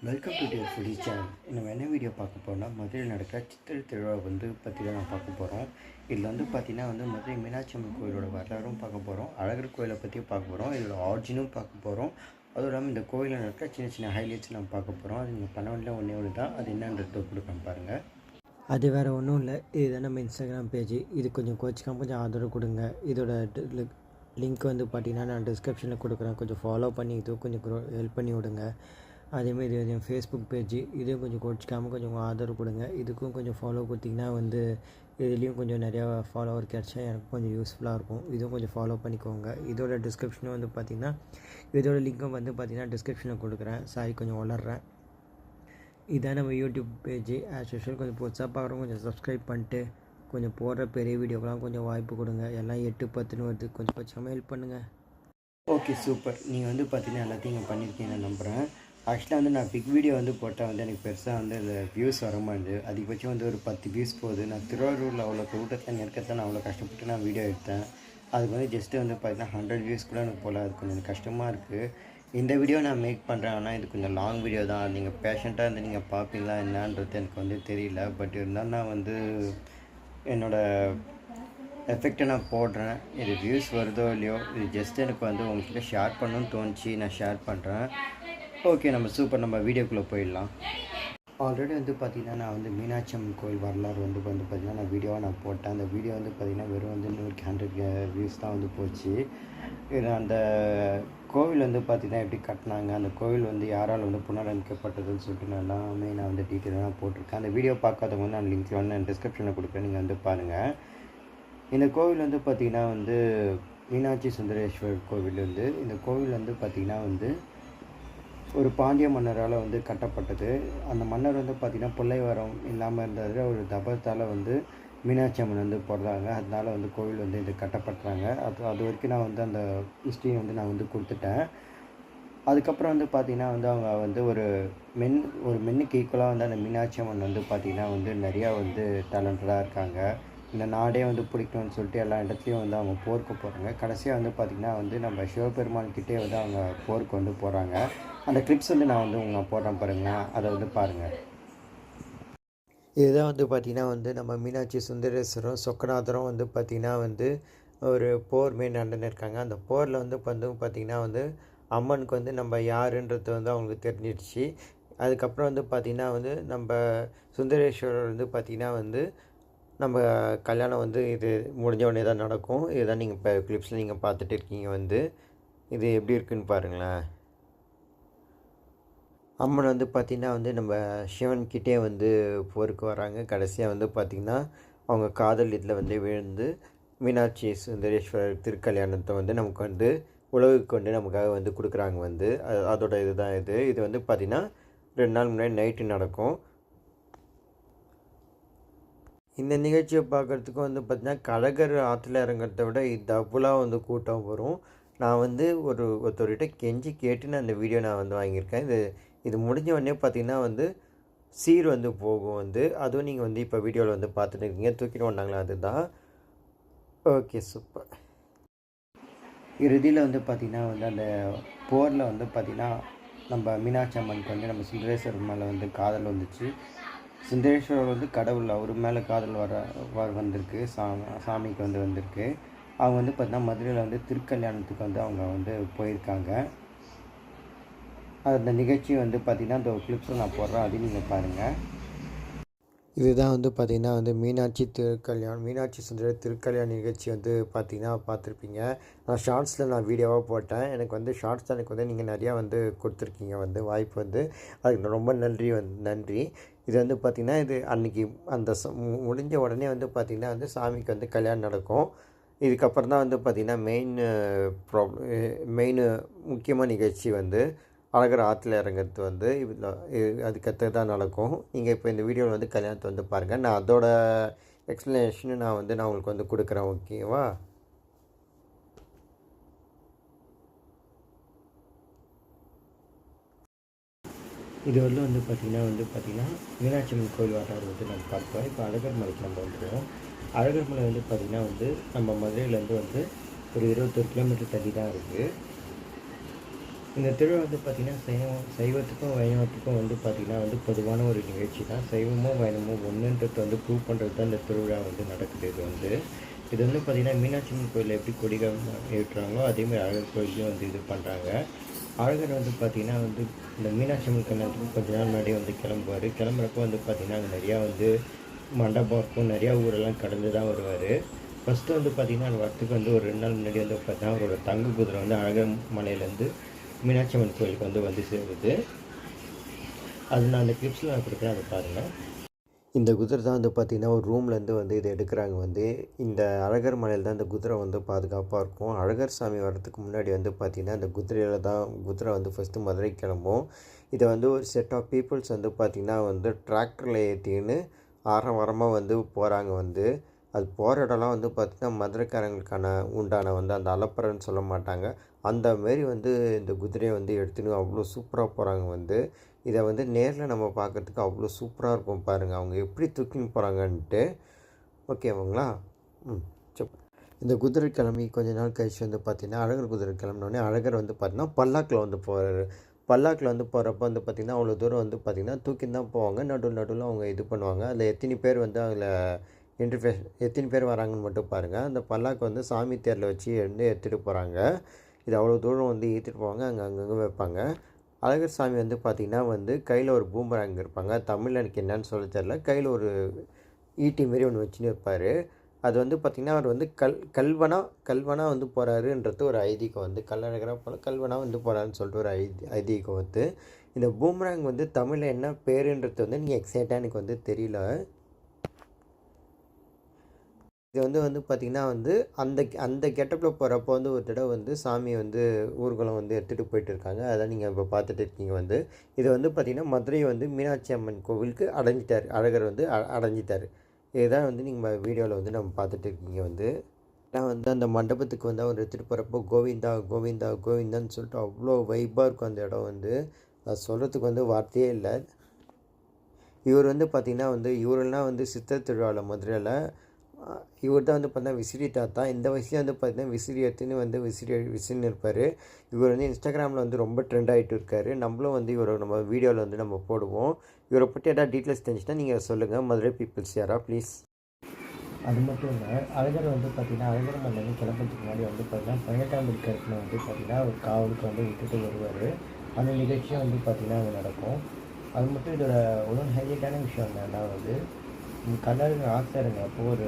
Welcome to dear foodie channel. நம்ம என்ன video பார்க்க போகிறோம்னா, மதுரையில் நடக்கிற சித்திரை திருவிழா பற்றி தான் நான் பார்க்க போகிறோம். இதில் பார்த்திங்கன்னா மதுரை மீனாட்சி அம்மன் கோயிலோட வரலாறும் பார்க்க போகிறோம், அழகர் கோயிலை பற்றியும் பார்க்க போகிறோம், இதோட ஆரிஜினும் பார்க்க போகிறோம். அதுவும் இல்லாமல் இந்த கோயிலில் நடக்கிற சின்ன சின்ன ஹைலைட்ஸ் நம்ம பார்க்க போகிறோம். அது நீங்கள் பண்ண வேண்டிய ஒன்று தான், அது என்னன்றது கொடுக்குறேன் பாருங்கள். அது வேறு ஒன்றும் இல்லை, இதுதான் நம்ம இன்ஸ்டாகிராம் பேஜ். இது கொஞ்சம் கோச்சிக்காமல் கொஞ்சம் ஆதரவு கொடுங்க. இதோட லிங்க் பார்த்திங்கன்னா நான் டிஸ்கிரிப்ஷனில் கொடுக்குறேன். கொஞ்சம் ஃபாலோ பண்ணி இதுவும் கொஞ்சம் ஹெல்ப் பண்ணி விடுங்க. அதேமாரி இது என் ஃபேஸ்புக் பேஜ், இதையும் கொஞ்சம் கோச்சிக்காமல் கொஞ்சம் ஆதரவு கொடுங்க. இதுக்கும் கொஞ்சம் ஃபாலோ கொடுத்திங்கன்னா இதுலேயும் கொஞ்சம் நிறையா ஃபாலோவர் கிடச்சா எனக்கு கொஞ்சம் யூஸ்ஃபுல்லாக இருக்கும். இதுவும் கொஞ்சம் ஃபாலோ பண்ணிக்கோங்க. இதோட டிஸ்கிரிப்ஷனும் பார்த்திங்கன்னா இதோட லிங்க்கும் பார்த்திங்கன்னா டிஸ்கிரிப்ஷனில் கொடுக்குறேன். சாரி கொஞ்சம் வளர்றேன். இதான் நம்ம யூடியூப் பேஜ். ஆஸ் யூஷுவல் கொஞ்சம் புதுசாக பார்க்குறோம், கொஞ்சம் சப்ஸ்கிரைப் பண்ணிட்டு கொஞ்சம் போடுற பெரிய வீடியோக்கெலாம் கொஞ்சம் வாய்ப்பு கொடுங்க. எல்லாம் 8-10 வருது, கொஞ்சம் கொஞ்சமாக ஹெல்ப் பண்ணுங்கள். Okay, super. நீங்கள் பார்த்திங்கன்னா எல்லாத்தையும் இங்கே பண்ணியிருக்கீங்கன்னு நம்புகிறேன். ஆக்சுவலாக நான் பிக் வீடியோ போட்டால் எனக்கு பெருசாக இந்த வியூஸ் வர மாட்டேது. அதிகபட்சம் ஒரு 10 வியூஸ் போகுது. நான் திருவாரூரில் அவ்வளோ கூட்டத்தில் நெருக்கத்தில் நான் அவ்வளோ கஷ்டப்பட்டு நான் வீடியோ எடுத்தேன். அதுக்கு ஜஸ்ட்டு பார்த்தீங்கன்னா 100 வியூஸ் கூட எனக்கு போல். அது கொஞ்சம் கஷ்டமாக இருக்குது. இந்த வீடியோ நான் மேக் பண்ணுறேன், ஆனால் இது கொஞ்சம் லாங் வீடியோ தான். நீங்கள் பேஷண்ட்டாக நீங்கள் பார்ப்பீங்களா என்னான்றது எனக்கு தெரியல. பட் இருந்தாலும் நான் என்னோடய எஃபெக்டை நான் போடுறேன். இது வியூஸ் வருதோ இல்லையோ, இது ஜஸ்ட் எனக்கு உங்கள்கிட்ட ஷேர் பண்ணணும்னு தோணுச்சு, நான் ஷேர் பண்ணுறேன். ஓகே, நம்ம சூப்பர். நம்ம வீடியோக்குள்ளே போயிடலாம். ஆல்ரெடி பார்த்திங்கன்னா நான் மீனாட்சி அம்மன் கோயில் வரலாறு பார்த்திங்கன்னா நான் வீடியோவாக நான் போட்டேன். அந்த வீடியோ பார்த்திங்கன்னா வெறும் 100 வியூஸ் தான் போச்சு. இது அந்த கோவில் பார்த்திங்கன்னா எப்படி கட்டினாங்க, அந்த கோவில் யாரால் புனரமைக்கப்பட்டதுன்னு சொல்லிட்டு நான் எல்லாமே நான் டீட்டெயிலாக போட்டிருக்கேன். அந்த வீடியோ பார்க்காதவங்க நான் லிங்க்கில் நான் டிஸ்கிரிப்ஷனில் கொடுக்குறேன், நீங்கள் பாருங்கள். இந்த கோவில் பார்த்திங்கன்னா மீனாட்சி சுந்தரேஸ்வரர் கோவில். இந்த கோவில் பார்த்திங்கன்னா ஒரு பாண்டிய மன்னரால் கட்டப்பட்டது. அந்த மன்னர் பார்த்திங்கன்னா பிள்ளை வரம் இல்லாமல் இருந்தது. ஒரு தபத்தால் மீனாட்சி அம்மன் போடுறாங்க. அதனால் கோவில் இது கட்டப்படுறாங்க. அது வரைக்கும் நான் அந்த ஹிஸ்ட்ரி நான் கொடுத்துட்டேன். அதுக்கப்புறம் பார்த்திங்கன்னா அவங்க ஒரு மென்னுக்கு ஈக்குவலாக அந்த மீனாட்சி அம்மன் பார்த்திங்கன்னா நிறையா டேலண்டடாக இருக்காங்க. இந்த நாடே பிடிக்கணும்னு சொல்லிட்டு எல்லா இடத்துலையும் அவங்க போருக்கு போகிறாங்க. கடைசியாக பார்த்திங்கன்னா நம்ம சிவபெருமான்கிட்டே அவங்க போருக்கு போகிறாங்க. அந்த கிளிப்ஸ் நான் உங்கள் போடுறேன் பாருங்கள், அதை பாருங்கள். இதுதான் பார்த்திங்கன்னா நம்ம மீனாட்சி சுந்தரேஸ்வரம் சொக்கநாதரும் பார்த்திங்கன்னா ஒரு போர் மாரி நடந்துருக்காங்க. அந்த போரில் பார்த்திங்கன்னா அம்மனுக்கு நம்ம யாருன்றது அவங்களுக்கு தெரிஞ்சிடுச்சு. அதுக்கப்புறம் பார்த்திங்கன்னா நம்ம சுந்தரேஸ்வரர் பார்த்திங்கன்னா நம்ம கல்யாணம் இது முடிஞ்ச உடனே தான் நடக்கும். இதுதான் நீங்கள் இப்போ கிளிப்ஸில் நீங்கள் பார்த்துட்டு இருக்கீங்க. இது எப்படி இருக்குதுன்னு பாருங்களேன். அம்மன் பார்த்திங்கன்னா நம்ம சிவன்கிட்டே போருக்கு வராங்க. கடைசியாக பார்த்திங்கன்னா அவங்க காதல் இதில் விழுந்து மீனாட்சி சுந்தரேஸ்வரர் திருக்கல்யாணத்தை நமக்கு உலகுக்கு நமக்காக கொடுக்குறாங்க. அதோட இதுதான் இது பார்த்திங்கன்னா 2 நாள் முன்னாடி நைட்டு நடக்கும். இந்த நிகழ்ச்சியை பார்க்குறதுக்கும் பார்த்திங்கன்னா கழகர் ஆற்றுல இறங்குறத விட டபுளாக கூட்டம் வரும். நான் ஒருத்தர்கிட்ட கெஞ்சி கேட்டு நான் இந்த வீடியோ நான் வாங்கியிருக்கேன். இது முடிஞ்ச உடனே பார்த்திங்கன்னா சீர் போகும். அதுவும் நீங்கள் இப்போ வீடியோவில் பார்த்துட்டு இருக்கீங்க. தூக்கிட்டு வந்தாங்களா, அதுதான். Okay, super. இறுதியில் பார்த்திங்கன்னா அந்த போரில் பார்த்திங்கன்னா நம்ம மீனாட்சி அம்மனுக்கு நம்ம சுந்தரேஸ்வரர் மேலே காதல் வந்துச்சு. சுந்தரேஸ்வரர் கடவுள், அவர் மேலே காதல் வந்திருக்கு. சாமிக்கு வந்திருக்கு. அவங்க பார்த்திங்கன்னா மதுரையில் திருக்கல்யாணத்துக்கு அவங்க போயிருக்காங்க. அந்த நிகழ்ச்சி பார்த்திங்கன்னா அந்த கிளிப்ஸும் நான் போடுறேன், அதையும் நீங்கள் பாருங்கள். இதுதான் பார்த்திங்கன்னா மீனாட்சி சுந்தர திருக்கல்யாண நிகழ்ச்சி பார்த்திங்கன்னா பார்த்துருப்பீங்க. நான் ஷார்ட்ஸில் நான் வீடியோவாக போட்டேன். எனக்கு ஷார்ட்ஸ் எனக்கு நீங்கள் நிறையா கொடுத்துருக்கீங்க வாய்ப்பு. அதுக்கு ரொம்ப நன்றி. இது பார்த்திங்கன்னா இது அன்றைக்கி அந்த முடிஞ்ச உடனே பார்த்திங்கன்னா சாமிக்கு கல்யாணம் நடக்கும். இதுக்கப்புறம் தான் பார்த்திங்கன்னா மெயின் முக்கியமான நிகழ்ச்சி அழகர் ஆற்றுல இறங்குறது அதுக்கடுத்து தான் நடக்கும். நீங்கள் இப்போ இந்த வீடியோவில் கல்யாணத்தை பாருங்கள். நான் அதோட எக்ஸ்ப்ளனேஷனு நான் உங்களுக்கு கொடுக்குறேன். ஓகேவா? இது வரலும் பார்த்திங்கன்னா மீனாட்சி அம்மன் கோயில் வரலாறு நம்ம பார்ப்போம். இப்போ அழகர் மலைக்கு நம்ம வந்துடுவோம். அழகர் மலை பார்த்திங்கன்னா நம்ம மதுரையிலேருந்து ஒரு 21 கிலோமீட்டர் தள்ளி தான் இருக்குது. இந்த திருவிழா வந்து பார்த்திங்கன்னா சைவத்துக்கும் வைணவத்துக்கும் வந்து பார்த்திங்கன்னா வந்து பொதுவான ஒரு நிகழ்ச்சி தான். சைவமோ வைணவமோ ஒன்றுன்றது வந்து ப்ரூவ் பண்ணுறது தான் இந்த திருவிழா வந்து நடக்குது. இது வந்து பார்த்திங்கன்னா மீனாட்சி அம்மன் கோயிலில் எப்படி கொடிகள் ஏற்றுறாங்களோ அதேமாதிரி அழகர் கோயிலையும் வந்து இது பண்ணுறாங்க. அழகர் வந்து பார்த்திங்கன்னா வந்து இந்த மீனாட்சி அம்மன் கல்யாணத்துக்கு கொஞ்ச நாள் முன்னாடியே வந்து கிளம்புவார். கிளம்புறப்போ வந்து பார்த்திங்கன்னா அங்கே நிறையா வந்து மண்டபம் இருக்கும், நிறையா ஊரெல்லாம் கடந்து தான் வருவார். ஃபஸ்ட்டு வந்து பார்த்திங்கன்னா அந்த வரத்துக்கு வந்து ஒரு 2 நாள் முன்னாடி வந்து பார்த்திங்கன்னா அவரோட தங்க குதிரை வந்து அழகர் மலையிலேருந்து மீனாட்சி அம்மன் கோயிலுக்கு வந்து சேருது. அது நான் அந்த கிளிப்ஸில் நான் கொடுக்குறேன், அதை பாருங்கள். இந்த குதிரை தான் வந்து பார்த்திங்கன்னா ஒரு ரூம்லேருந்து வந்து இதை எடுக்கிறாங்க. வந்து இந்த அழகர் மலையில் தான் இந்த குதிரை வந்து பாதுகாப்பாக இருக்கும். அழகர் சாமி வர்றதுக்கு முன்னாடி வந்து பார்த்திங்கன்னா இந்த குதிரை வந்து ஃபஸ்ட்டு மதுரை கிளம்பும். இதை வந்து ஒரு செட் ஆஃப் பீப்புள்ஸ் வந்து பார்த்திங்கன்னா வந்து டிராக்டரில் ஏற்றின்னு ஆரவாரமாக வந்து போகிறாங்க. வந்து அது போகிற இடம்லாம் வந்து பார்த்திங்கன்னா மதுரைக்காரங்களுக்கான உண்டான வந்து அந்த அலப்பறைன்னு சொல்ல மாட்டாங்க. அந்த மாரி வந்து இந்த குதிரையை வந்து எடுத்துன்னு அவ்வளோ சூப்பராக போகிறாங்க. வந்து இதை வந்து நேரில் நம்ம பார்க்குறதுக்கு அவ்வளோ சூப்பராக இருக்கும் பாருங்கள், அவங்க எப்படி தூக்கின்னு போகிறாங்கன்ட்டு. ஓகேவாங்களா? சரி. இந்த குதிரை கிளம்பி கொஞ்ச நாள் கழிச்சு வந்து பார்த்திங்கன்னா அழகர் குதிரை கிளம்பினோடனே அழகர் வந்து பார்த்திங்கன்னா பல்லாக்கில் வந்து போகிறாரு. பல்லாக்கில் வந்து போகிறப்ப வந்து பார்த்திங்கன்னா அவ்வளோ தூரம் வந்து பார்த்திங்கன்னா தூக்கின்னு தான் போவாங்க. நடுவில் அவங்க இது பண்ணுவாங்க. அதில் எத்தனை பேர் வந்து அதில் எத்தனை பேர் வராங்கன்னு மட்டும் பாருங்கள். அந்த பல்லாக்கு வந்து சாமி தேரில் வச்சு எடுத்துகிட்டு போகிறாங்க. இது அவ்வளோ தூரம் வந்து ஏற்றிட்டு போவாங்க, அங்கங்கே வைப்பாங்க. அழகர் சாமி வந்து பார்த்திங்கன்னா வந்து கையில் ஒரு பூமராங் இருப்பாங்க. தமிழில் எனக்கு என்னன்னு சொல்ல தெரில. கையில் ஒரு ஈட்டி மாரி ஒன்று வச்சுன்னு இருப்பார். அது வந்து பார்த்திங்கன்னா அவர் வந்து கல்வனாக வந்து போகிறாருன்றது ஒரு ஐதீகம். வந்து கல்லழகராக போல கல்வனாக வந்து போகிறாருன்னு சொல்லிட்டு ஒரு ஐதீகம் வந்து. இந்த பூமராங் வந்து தமிழில் என்ன பேருன்றது வந்து நீங்கள் எக்ஸாக்டாக எனக்கு வந்து தெரியல. இது வந்து பார்த்திங்கன்னா வந்து அந்த கெட்டப்பில் போகிறப்போ வந்து ஒரு தடவை வந்து சாமியை வந்து ஊர்வலம் வந்து எடுத்துகிட்டு போயிட்டு இருக்காங்க. அதான் நீங்கள் இப்போ பார்த்துட்டு இருக்கீங்க. வந்து இது வந்து பார்த்திங்கன்னா மதுரை வந்து மீனாட்சி அம்மன் கோவிலுக்கு அடைஞ்சிட்டார். அழகர் வந்து அடைஞ்சிட்டார். இதுதான் வந்து நீங்கள் வீடியோவில் வந்து நம்ம பார்த்துட்டு இருக்கீங்க. வந்து நான் வந்து அந்த மண்டபத்துக்கு வந்து அவர் எடுத்துகிட்டு போகிறப்போ கோவிந்தா கோவிந்தா கோவிந்தான்னு சொல்லிட்டு அவ்வளோ வைப்பாக இருக்கும் அந்த இடம். வந்து அது சொல்கிறதுக்கு வந்து வார்த்தையே இல்லை. இவர் வந்து பார்த்திங்கன்னா வந்து இவரெல்லாம் வந்து சித்திரை திருவிழாவில் மதுரையில் இவர் தான் வந்து பார்த்தீங்கன்னா விசிறி தாத்தா. இந்த வயசுலேயே வந்து பார்த்தீங்கன்னா விசிறி எடுத்துன்னு வந்து விசிறின்னு இருப்பார். இவர் வந்து இன்ஸ்டாகிராமில் வந்து ரொம்ப ட்ரெண்ட் ஆகிட்டு இருக்காரு. நம்மளும் வந்து இவரை நம்ம வீடியோவில் வந்து நம்ம போடுவோம். இவரை பற்றி எதாவது டீட்டெயில்ஸ் தெரிஞ்சுன்னா நீங்கள் சொல்லுங்கள், மதுரை பீப்புள்ஸ் யாரா ப்ளீஸ். அது மட்டும் இல்லை, அழகர் வந்து பார்த்திங்கன்னா அழகர் மலையிலேருந்து கிளம்புறதுக்கு முன்னாடி வந்து பார்த்திங்கன்னா 18ஆம் கருப்பில் வந்து பார்த்திங்கன்னா ஒரு காவலுக்கு வந்து விட்டுட்டு வருவார். அந்த நிகழ்ச்சியும் வந்து பார்த்திங்கன்னா அது நடக்கும். அது மட்டும் இதோட ஒரு ஹைலைட்டான விஷயம் என்னன்னா வந்து கலருக்கு ஆசைங்க. அப்போது ஒரு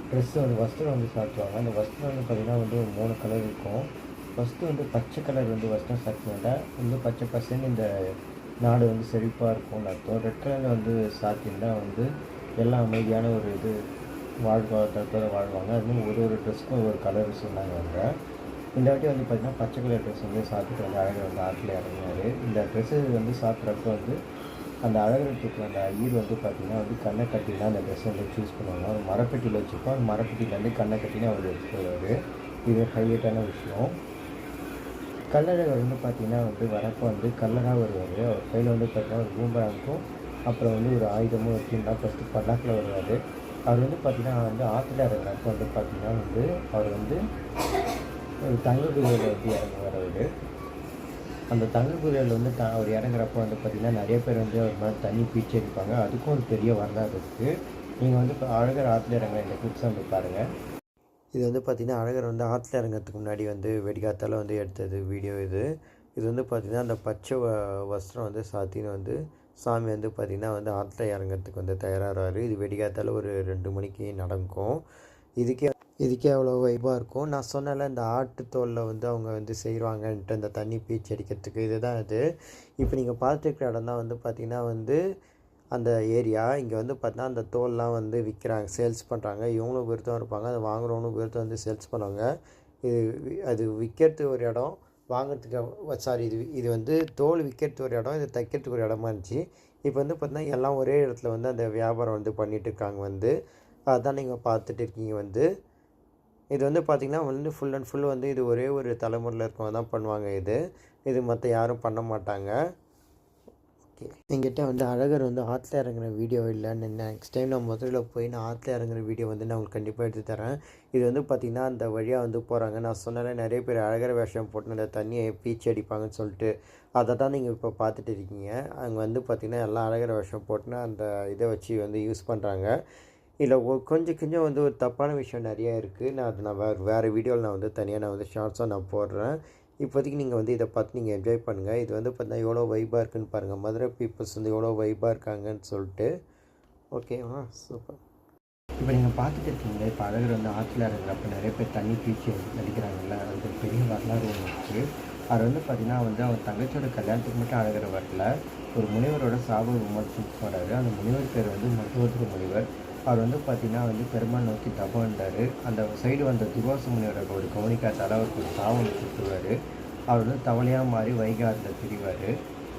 ட்ரெஸ்ஸு வந்து வஸ்திரம் வந்து சாத்துவாங்க. அந்த வஸ்திரம் வந்து பார்த்திங்கன்னா வந்து ஒரு 3 கலர் இருக்கும். ஃபஸ்ட்டு வந்து பச்சை கலர் வந்து வஸ்திரம் சாத்தினா வந்து பச்சை பசங்க இந்த நாடு வந்து செழிப்பாக இருக்கும்னு அர்த்தம். ரெட் கலரில் வந்து சாத்தினா வந்து எல்லாம் அமைதியான ஒரு இது வாழ்வாதாரத்தோடு வாழ்வாங்க. அது மாதிரி ஒரு ட்ரெஸ்க்கும் ஒரு கலர் சொன்னாங்க. அவங்க இந்த வாட்டி வந்து பார்த்திங்கன்னா பச்சை கலர் ட்ரெஸ் வந்து சாத்திட்டு வந்து அழகர் வந்து ஆற்றில் இறங்கினார். இந்த ட்ரெஸ்ஸு வந்து சாப்பிட்றப்ப வந்து அந்த அழகருக்கு அந்த ஐயர் வந்து பார்த்திங்கன்னா வந்து கண்ணை கட்டினா அந்த ட்ரெஸ் வந்து சூஸ் பண்ணுவாங்க. அவர் மரப்பெட்டியில் வச்சுப்போம். அந்த மரப்பெட்டியிலேருந்து கண்ணை கட்டினா அவர் எடுத்துருவார். இது ஹைலைட்டான விஷயம். கல்லழகர் வந்து பார்த்திங்கன்னா வந்து வரப்போ வந்து கல்லராக வருவார். அவர் கையில் வந்து பார்த்திங்கன்னா ஒரு பூம்பராங்கும் அப்புறம் வந்து ஒரு ஆயுதமும் வச்சுருந்தா ஃபஸ்ட்டு பல்லாக்கில் வருவார். அவர் வந்து பார்த்திங்கன்னா வந்து ஆற்றுல இறங்குறப்போ வந்து பார்த்திங்கன்னா வந்து அவர் வந்து ஒரு தங்க குதிரையில் வந்து இறங்குவார். அவர் அந்த தங்க குதிரையில் வந்து அவர் இறங்குறப்போ வந்து பார்த்திங்கன்னா நிறைய பேர் வந்து அவர் மேலே தண்ணி பீச்சு அடிப்பாங்க. அதுக்கும் ஒரு பெரிய வரலாறு இருக்குது. நீங்கள் வந்து இப்போ அழகர் ஆற்றுல இறங்குற இந்த கிளிப்ஸை வந்து பாருங்கள். இது வந்து பார்த்திங்கன்னா அழகர் வந்து ஆற்றுல இறங்கிறதுக்கு முன்னாடி வந்து வெடிகாத்தால் வந்து எடுத்தது வீடியோ. இது வந்து பார்த்திங்கன்னா அந்த பச்சை வஸ்திரம் வந்து சாத்தின்னு வந்து சாமி வந்து பார்த்திங்கன்னா வந்து ஆற்றுல இறங்கிறதுக்கு வந்து தயாராகிறாரு. இது வெடிகாத்தால் ஒரு 2 மணிக்கு நடக்கும். இதுக்கே அவ்வளோ வைப்பாக இருக்கும். நான் சொன்னல இந்த ஆட்டுத்தோலில் வந்து அவங்க வந்து செய்வாங்கன்ட்டு அந்த தண்ணி பீச்சு அடிக்கிறதுக்கு இதுதான் இது. இப்போ நீங்கள் பார்த்துருக்குற இடம் தான் வந்து பார்த்திங்கன்னா வந்து அந்த ஏரியா. இங்கே வந்து பார்த்தீங்கன்னா அந்த தோல்லாம் வந்து விற்கிறாங்க, சேல்ஸ் பண்ணுறாங்க. இவங்களும் விருத்தம் இருப்பாங்க, அதை வாங்குறவங்களும் விருத்தம் வந்து சேல்ஸ் பண்ணுவாங்க. அது விற்கிறதுக்கு ஒரு இடம், வாங்கிறதுக்கு இது வந்து தோல் விற்கிறதுக்கு ஒரு இடம், இது தைக்கிறதுக்கு ஒரு இடமா இருந்துச்சு. இப்போ வந்து பார்த்திங்கன்னா எல்லாம் ஒரே இடத்துல வந்து அந்த வியாபாரம் வந்து பண்ணிகிட்டு இருக்காங்க. வந்து அதுதான் நீங்கள் பார்த்துட்டு இருக்கீங்க. வந்து இது வந்து பார்த்திங்கன்னா வந்து ஃபுல் அண்ட் ஃபுல் வந்து இது ஒரே ஒரு தலைமுறையில் இருக்கவங்க தான் பண்ணுவாங்க. இது மற்ற யாரும் பண்ண மாட்டாங்க. ஓகே, என்கிட்ட வந்து அழகர் வந்து ஆற்றுல இறங்குற வீடியோ இல்லைன்னு நெக்ஸ்ட் டைம் நான் மதுரையில் போய் நான் ஆற்றுல இறங்குற வீடியோ வந்து நான் உங்களுக்கு கண்டிப்பாக எடுத்து தரேன். இது வந்து பார்த்திங்கன்னா அந்த வழியாக வந்து போகிறாங்க. நான் சொன்னாலே நிறைய பேர் அழகர் வேஷம் போட்டு அந்த தண்ணியை பீச்சி அடிப்பாங்கன்னு சொல்லிட்டு அதை தான் நீங்கள் இப்போ பார்த்துட்டு இருக்கீங்க. அங்கே வந்து பார்த்திங்கன்னா எல்லாம் அழகர் வேஷம் போட்டுன்னு அந்த இதை வச்சு வந்து யூஸ் பண்ணுறாங்க. இதில் கொஞ்சம் கொஞ்சம் வந்து ஒரு தப்பான விஷயம் நிறையா இருக்குது. நான் வேறு வீடியோவில் நான் வந்து தனியாக நான் வந்து ஷார்ட்ஸாக நான் போடுறேன். இப்போதைக்கு நீங்கள் வந்து இதை பார்த்து நீங்கள் என்ஜாய் பண்ணுங்கள். இது வந்து பார்த்தீங்கன்னா எவ்வளோ வைபாக இருக்குதுன்னு பாருங்கள். மதுரை பீப்புள்ஸ் வந்து எவ்வளோ வைபாக இருக்காங்கன்னு சொல்லிட்டு. ஓகேவா, சூப்பர். இப்போ நீங்கள் பார்த்துட்டு இருக்கீங்களா, இப்போ அழகர் வந்து ஆற்றுல இறங்குறப்ப நிறைய பேர் தண்ணி பீச்சி நடிக்கிறாங்கல்ல, அது ஒரு பெரிய வரலாறு ஒன்று இருக்குது. அது வந்து பார்த்திங்கன்னா வந்து அவர் தங்கச்சியோட கல்யாணத்துக்கு மட்டும் அழகர் வரல, ஒரு முனிவரோட சாப விமர்சனத்துக்கு போகிறாரு. அந்த முனிவர் பேர் வந்து மருத்துவத்துக்கு முனிவர். அவர் வந்து பார்த்திங்கன்னா வந்து பெருமாள் நோக்கி தபம் இருந்தார். அந்த சைடு வந்த துர்வாச முனிவரை ஒரு கவனிக்காதால் அவருக்கு ஒரு சாபம் கொடுத்துருவார். அவர் வந்து தவளையாக மாறி வைகாரில் திரிவார்.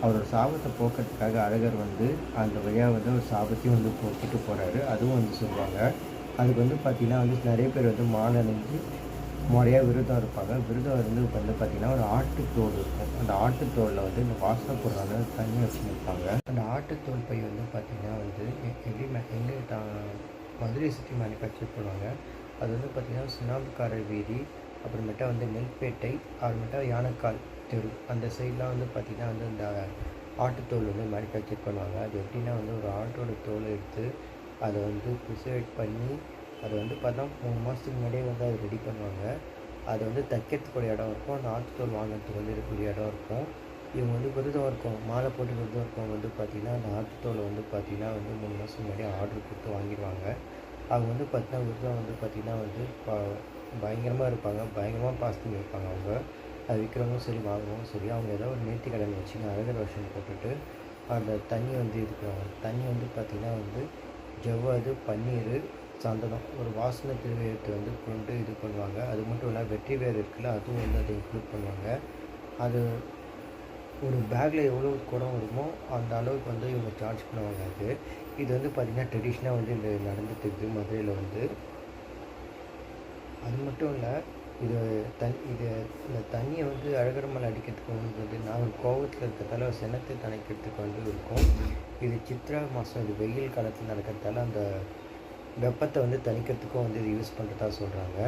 அவரோட சாபத்தை போக்கிறதுக்காக அழகர் வந்து அந்த வழியாக வந்து ஒரு சாபத்தையும் வந்து போக்கிட்டு போகிறாரு. அதுவும் வந்து சொல்லுவாங்க. அதுக்கு வந்து பார்த்திங்கன்னா வந்து நிறைய பேர் வந்து மாலை அணிஞ்சு முறையாக விரதம் இருப்பாங்க. விரதம் இருந்து வந்து பார்த்திங்கன்னா ஒரு ஆட்டுத்தோல் இருக்கும். அந்த ஆட்டுத்தோலில் வந்து இந்த வாசனை பொருளான தண்ணி வச்சு நிற்பாங்க. அந்த ஆட்டுத்தோல் பை வந்து பார்த்திங்கன்னா வந்து எங்கே மதுரை சுற்றி மேனுஃபேக்சர் பண்ணுவாங்க. அது வந்து பார்த்திங்கன்னா சுண்ணாம்புக்காரர் வீதி, அப்புறமேட்டா வந்து நெல்பேட்டை, அப்புறமேட்டா யானைக்கால் தெரு அந்த சைட்லாம் வந்து பார்த்திங்கன்னா வந்து இந்த ஆட்டுத்தோல் வந்து மேனுஃபேக்சர் பண்ணுவாங்க. அது எப்படின்னா வந்து ஒரு ஆட்டோட தோலை எடுத்து அதை வந்து ப்ரிசர்வேட் பண்ணி அதை வந்து பார்த்தா 3 மாதத்துக்கு முன்னாடியே வந்து அதை ரெடி பண்ணுவாங்க. அது வந்து தைக்கிறதுக்கு ஒரு இடம் இருக்கும், அந்த ஆட்டுத்தோல் வாங்குறதுக்கு வந்து இருக்கக்கூடிய இடம் இருக்கும். இவங்க வந்து விரதம் இருக்கும், மாலை போட்டு விரதம் இருக்கவங்க வந்து பார்த்திங்கன்னா அந்த ஆட்டுத்தோலை வந்து பார்த்திங்கன்னா வந்து 3 மாதத்துக்கு முன்னாடியே ஆர்டர் கொடுத்து வாங்கிடுவாங்க. அவங்க வந்து பார்த்திங்கன்னா விரதம் வந்து பார்த்திங்கன்னா வந்து பயங்கரமாக இருப்பாங்க, பயங்கரமாக பாஸ்டிங் இருப்பாங்க அவங்க. அது விற்கிறவங்களும் சரி வாங்குறவங்களும் சரி, அவங்க ஏதோ ஒரு நேர்த்தி கடன் வச்சுன்னு அழகர் வேஷம் போட்டுட்டு அந்த தண்ணி வந்து இருக்கிறாங்க. தண்ணி வந்து பார்த்திங்கன்னா வந்து ஜவ்வாது, பன்னீர், சந்தனம், ஒரு வாசனை திரவியத்தை வந்து கொண்டு இது பண்ணுவாங்க. அது மட்டும் இல்லை, வெற்றி வேர் இருக்குல்ல, அதுவும் வந்து அதை இன்க்ளூட் பண்ணுவாங்க. அது ஒரு பேக்கில் எவ்வளோ குடம் வருமோ அந்த அளவுக்கு வந்து இவங்க சார்ஜ் பண்ணுவாங்க. இது வந்து பார்த்திங்கன்னா ட்ரெடிஷ்னாக வந்து இந்த நடந்துட்டு மதுரையில் வந்து. அது மட்டும் இல்லை, இது இந்த தண்ணியை வந்து அழகர் மேலே அடிக்கிறதுக்கு வந்து நாங்கள் கோவத்தில் இருக்கிறதால சினத்தை தணிக்கிறதுக்கு வந்து இருக்கும். இது சித்ரா மாதம், இது வெயில் காலத்தில் நடக்கிறதால அந்த வெப்பத்தை வந்து தணிக்கிறதுக்கும் வந்து இது யூஸ் பண்ணுறதா சொல்கிறாங்க.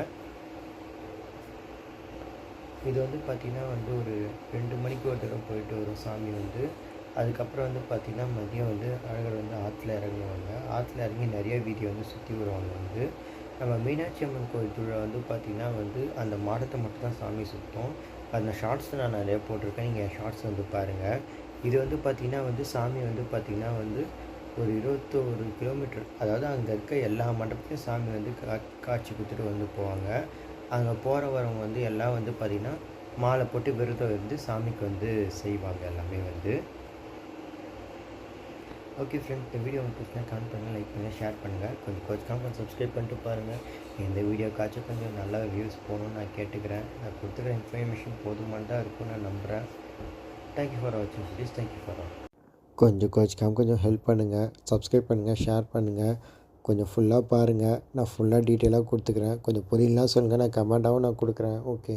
இது வந்து பார்த்திங்கன்னா வந்து ஒரு 2 மணிக்கு ஒரு தடவை போயிட்டு வரும் சாமி வந்து. அதுக்கப்புறம் வந்து பார்த்திங்கன்னா மதியம் வந்து அழகர் வந்து ஆற்றுல இறங்குவாங்க. ஆற்றுல இறங்கி நிறைய வீதியை வந்து சுற்றி வருவாங்க. வந்து நம்ம மீனாட்சி அம்மன் கோயில் திருவிழா வந்து பார்த்திங்கன்னா வந்து அந்த மாடத்தை மட்டும் தான் சாமி சுற்றும். அந்த ஷார்ட்ஸ் நான் நிறைய போட்டிருக்கேன், நீங்கள் ஷார்ட்ஸ் வந்து பாருங்கள். இது வந்து பார்த்திங்கன்னா வந்து சாமி வந்து பார்த்திங்கன்னா வந்து ஒரு 21 கிலோமீட்டர், அதாவது அங்கே இருக்க எல்லா மண்டபத்தையும் சாமி வந்து காட்சி கொடுத்துட்டு வந்து போவாங்க. அங்கே போகிற வரவங்க வந்து எல்லாம் வந்து பார்த்திங்கன்னா மாலை போட்டு விரதம் இருந்து சாமிக்கு வந்து செய்வாங்க எல்லாமே வந்து. ஓகே ஃப்ரெண்ட்ஸ், இந்த வீடியோ உங்களுக்கு பிடிச்சினா கமெண்ட் பண்ணுங்கள், லைக் பண்ணுங்கள், ஷேர் பண்ணுங்கள். கொஞ்சம் சப்ஸ்கிரைப் பண்ணிட்டு பாருங்கள். இந்த வீடியோக்காச்சும் கொஞ்சம் நல்லா வியூஸ் போகணுன்னு நான் கேட்டுக்கிறேன். நான் கொடுத்துக்கிற இன்ஃபர்மேஷன் போதுமானதாக இருக்கும்னு நான் நம்புகிறேன். தேங்க்யூ ஃபார் வாட்சிங் ப்ளீஸ், தேங்க்யூ ஃபார் ஆல். கொஞ்சம் ஹெல்ப் பண்ணுங்கள், சப்ஸ்கிரைப் பண்ணுங்கள், ஷேர் பண்ணுங்கள். கொஞ்சம் ஃபுல்லாக பாருங்கள், நான் ஃபுல்லாக டீட்டெயிலாக கொடுத்துக்கிறேன். கொஞ்சம் புரியலனா சொல்லுங்கள், நான் கமெண்ட்டாகவும் நான் கொடுக்குறேன். ஓகே.